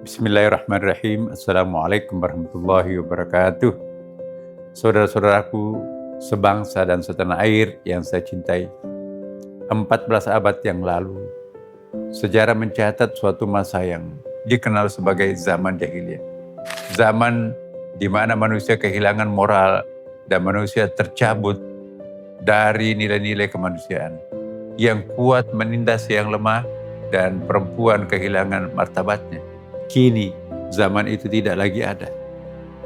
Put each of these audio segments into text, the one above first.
Bismillahirrahmanirrahim. Assalamualaikum warahmatullahi wabarakatuh. Saudara-saudaraku sebangsa dan setanah air yang saya cintai. 14 abad yang lalu, sejarah mencatat suatu masa yang dikenal sebagai zaman jahiliyah. Zaman di mana manusia kehilangan moral dan manusia tercabut dari nilai-nilai kemanusiaan. Yang kuat menindas yang lemah dan perempuan kehilangan martabatnya. Kini zaman itu tidak lagi ada.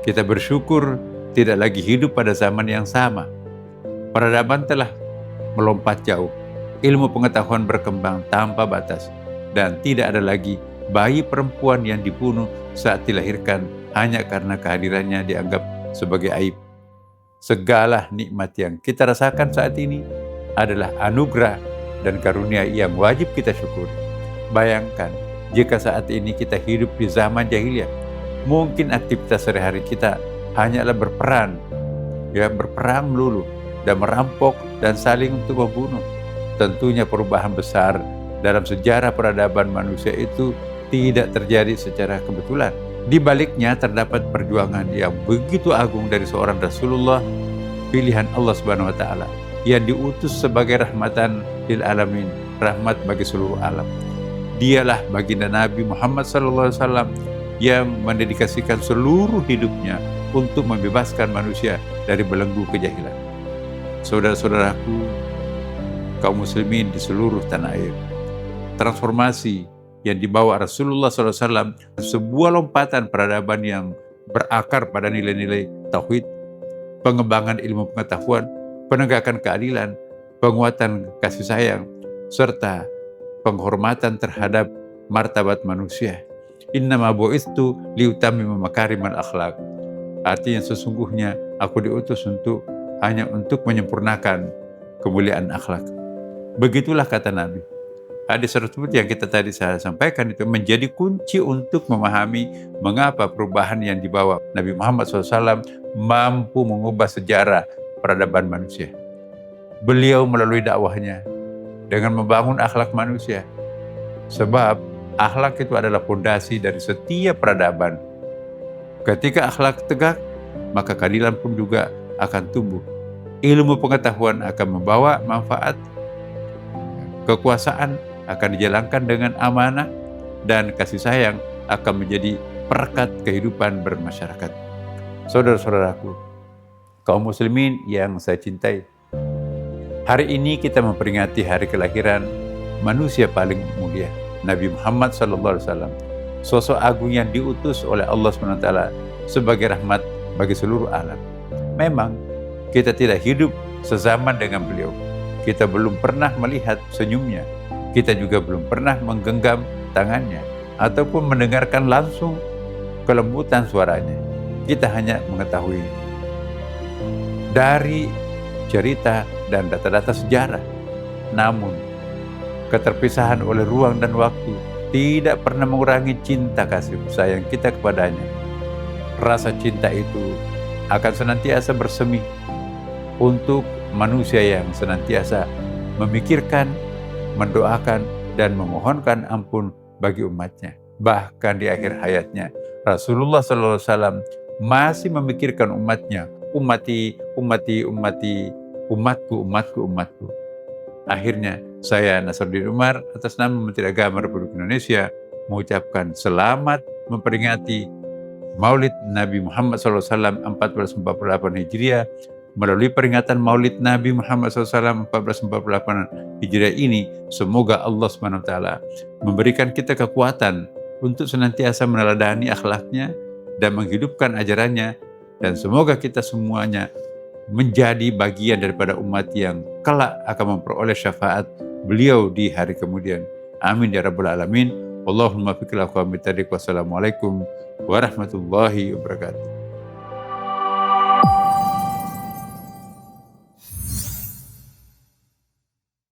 Kita bersyukur tidak lagi hidup pada zaman yang sama. Peradaban telah melompat jauh. Ilmu pengetahuan berkembang tanpa batas. Dan tidak ada lagi bayi perempuan yang dibunuh saat dilahirkan hanya karena kehadirannya dianggap sebagai aib. Segala nikmat yang kita rasakan saat ini adalah anugerah dan karunia yang wajib kita syukuri. Bayangkan, jika saat ini kita hidup di zaman jahiliyah, mungkin aktivitas sehari-hari kita hanyalah berperang melulu, dan merampok dan saling untuk membunuh. Tentunya perubahan besar dalam sejarah peradaban manusia itu tidak terjadi secara kebetulan. Di baliknya terdapat perjuangan yang begitu agung dari seorang Rasulullah, pilihan Allah Subhanahu wa Ta'ala, yang diutus sebagai rahmatan lil alamin, rahmat bagi seluruh alam. Dialah baginda Nabi Muhammad SAW yang mendedikasikan seluruh hidupnya untuk membebaskan manusia dari belenggu kejahilan. Saudara-saudaraku, kaum muslimin di seluruh tanah air, transformasi yang dibawa Rasulullah SAW, sebuah lompatan peradaban yang berakar pada nilai-nilai tauhid, pengembangan ilmu pengetahuan, penegakan keadilan, penguatan kasih sayang, serta penghormatan terhadap martabat manusia. Innama bu'itsu liutammima makarimal akhlak. Artinya sesungguhnya aku diutus hanya untuk menyempurnakan kemuliaan akhlak. Begitulah kata Nabi. Hadis tersebut yang saya sampaikan itu menjadi kunci untuk memahami mengapa perubahan yang dibawa Nabi Muhammad SAW mampu mengubah sejarah peradaban manusia. Beliau melalui dakwahnya dengan membangun akhlak manusia. Sebab akhlak itu adalah fondasi dari setiap peradaban. Ketika akhlak tegak, maka keadilan pun juga akan tumbuh. Ilmu pengetahuan akan membawa manfaat. Kekuasaan akan dijalankan dengan amanah, dan kasih sayang akan menjadi perekat kehidupan bermasyarakat. Saudara-saudaraku, kaum muslimin yang saya cintai, hari ini kita memperingati hari kelahiran manusia paling mulia, Nabi Muhammad SAW, sosok agung yang diutus oleh Allah SWT sebagai rahmat bagi seluruh alam. Memang kita tidak hidup sezaman dengan beliau. Kita belum pernah melihat senyumnya. Kita juga belum pernah menggenggam tangannya ataupun mendengarkan langsung kelembutan suaranya. Kita hanya mengetahui dari cerita dan data-data sejarah. Namun, keterpisahan oleh ruang dan waktu tidak pernah mengurangi cinta kasih sayang kita kepadanya. Rasa cinta itu akan senantiasa bersemi untuk manusia yang senantiasa memikirkan, mendoakan, dan memohonkan ampun bagi umatnya. Bahkan di akhir hayatnya, Rasulullah SAW masih memikirkan umatnya. Umatku. Akhirnya saya Nasruddin Umar atas nama Menteri Agama Republik Indonesia mengucapkan selamat memperingati Maulid Nabi Muhammad SAW 1448 Hijriah. Melalui peringatan Maulid Nabi Muhammad SAW 1448 Hijriah ini, semoga Allah SWT memberikan kita kekuatan untuk senantiasa meneladani akhlaknya dan menghidupkan ajarannya, dan semoga kita semuanya menjadi bagian daripada umat yang kelak akan memperoleh syafaat beliau di hari kemudian. Amin ya rabbal alamin. Allahumma fiqil aqwam bitariq. Wassalamualaikum warahmatullahi wabarakatuh.